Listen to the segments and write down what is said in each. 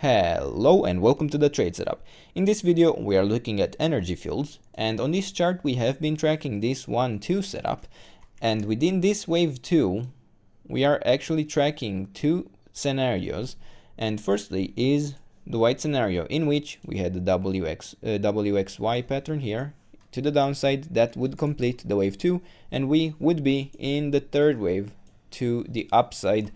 Hello and welcome to the trade setup. In this video we are looking at energy fields, and on this chart we have been tracking this 1-2 setup, and within this wave 2 we are actually tracking two scenarios. And firstly is the white scenario, in which we had the WXY pattern here to the downside that would complete the wave 2, and we would be in the third wave to the upside.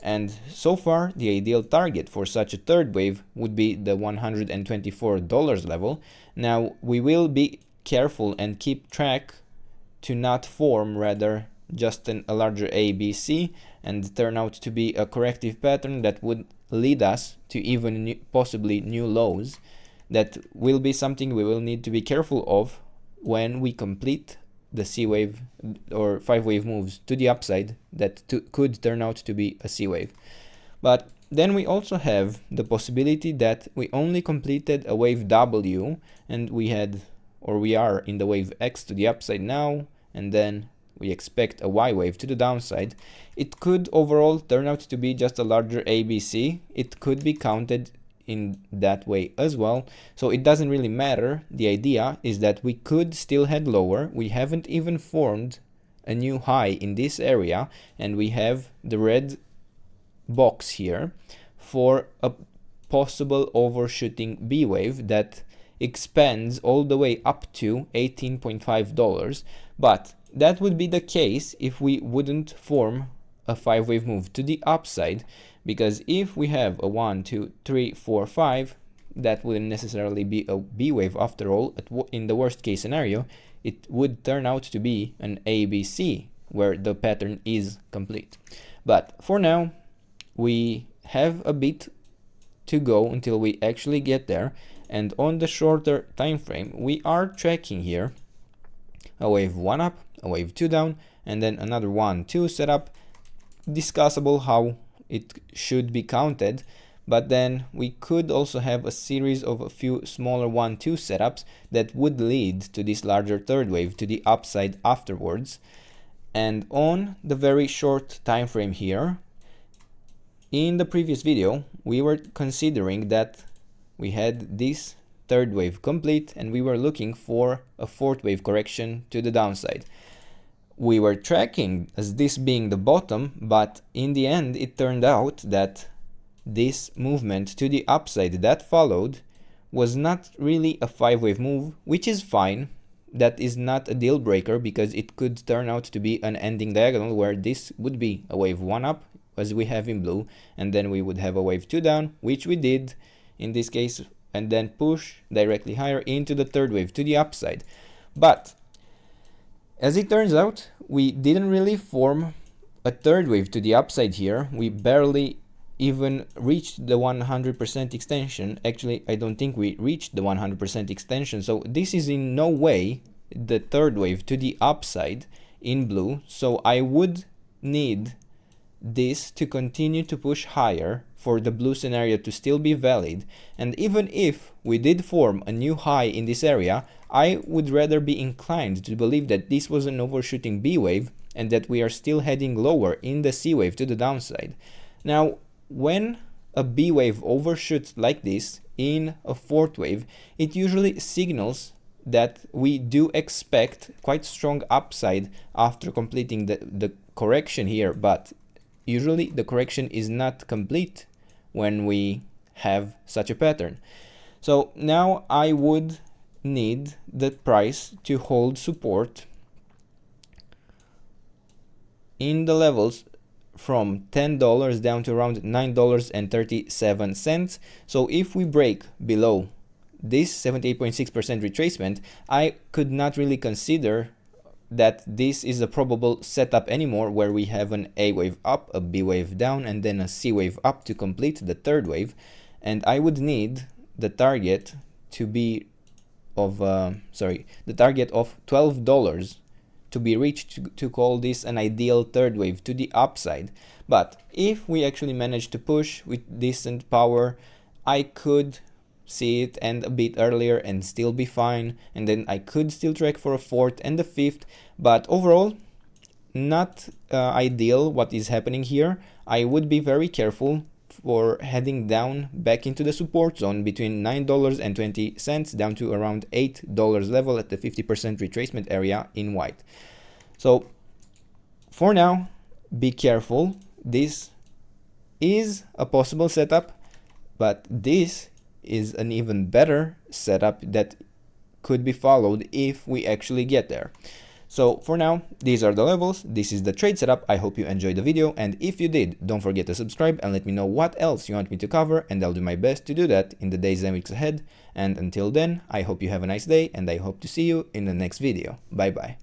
And so far the ideal target for such a third wave would be the $124 level. Now we will be careful and keep track to not form rather just a larger ABC and turn out to be a corrective pattern that would lead us to even possibly new lows. That will be something we will need to be careful of when we complete the C wave or 5-wave moves to the upside that could turn out to be a C wave. But then we also have the possibility that we only completed a wave W and we are in the wave X to the upside now, and then we expect a Y wave to the downside. It could overall turn out to be just a larger ABC. It could be counted in that way as well, so it doesn't really matter. The idea is that we could still head lower. We haven't even formed a new high in this area, and we have the red box here for a possible overshooting B wave that expands all the way up to $18.5. But that would be the case if we wouldn't form a 5-wave move to the upside, because if we have a 1, 2, 3, 4, 5, that wouldn't necessarily be a B wave after all. In the worst case scenario, it would turn out to be an ABC where the pattern is complete. But for now, we have a bit to go until we actually get there, and on the shorter time frame we are tracking here a wave 1 up, a wave 2 down, and then another 1-2 setup. Discussable how it should be counted, but then we could also have a series of a few smaller 1-2 setups that would lead to this larger third wave to the upside afterwards. And on the very short time frame here, in the previous video we were considering that we had this third wave complete and we were looking for a fourth wave correction to the downside. We were tracking as this being the bottom, but in the end it turned out that this movement to the upside that followed was not really a 5-wave move, which is fine. That is not a deal breaker, because it could turn out to be an ending diagonal where this would be a wave 1 up as we have in blue, and then we would have a wave 2 down, which we did in this case, and then push directly higher into the third wave to the upside. But as it turns out, we didn't really form a third wave to the upside here. We barely even reached the 100% extension. Actually, I don't think we reached the 100% extension. So this is in no way the third wave to the upside in blue. So I would need this to continue to push higher for the blue scenario to still be valid. And even if we did form a new high in this area, I would rather be inclined to believe that this was an overshooting B wave and that we are still heading lower in the C wave to the downside. Now, when a B wave overshoots like this in a fourth wave, it usually signals that we do expect quite strong upside after completing the correction here, but usually the correction is not complete when we have such a pattern. So now I would need the price to hold support in the levels from $10 down to around $9.37. So if we break below this 78.6% retracement, I could not really consider that this is a probable setup anymore, where we have an A wave up, a B wave down, and then a C wave up to complete the third wave. And I would need the target to be of the target of $12 to be reached to call this an ideal third wave to the upside. But if we actually manage to push with decent power, I could see it end a bit earlier and still be fine, and then I could still track for a fourth and a fifth. But overall, not ideal what is happening here. I would be very careful for heading down back into the support zone between $9.20 down to around $8 level at the 50% retracement area in white. So for now, be careful. This is a possible setup, but this is an even better setup that could be followed if we actually get there. So for now, these are the levels, this is the trade setup. I hope you enjoyed the video, and if you did, don't forget to subscribe and let me know what else you want me to cover, and I'll do my best to do that in the days and weeks ahead. And until then, I hope you have a nice day, and I hope to see you in the next video. Bye bye.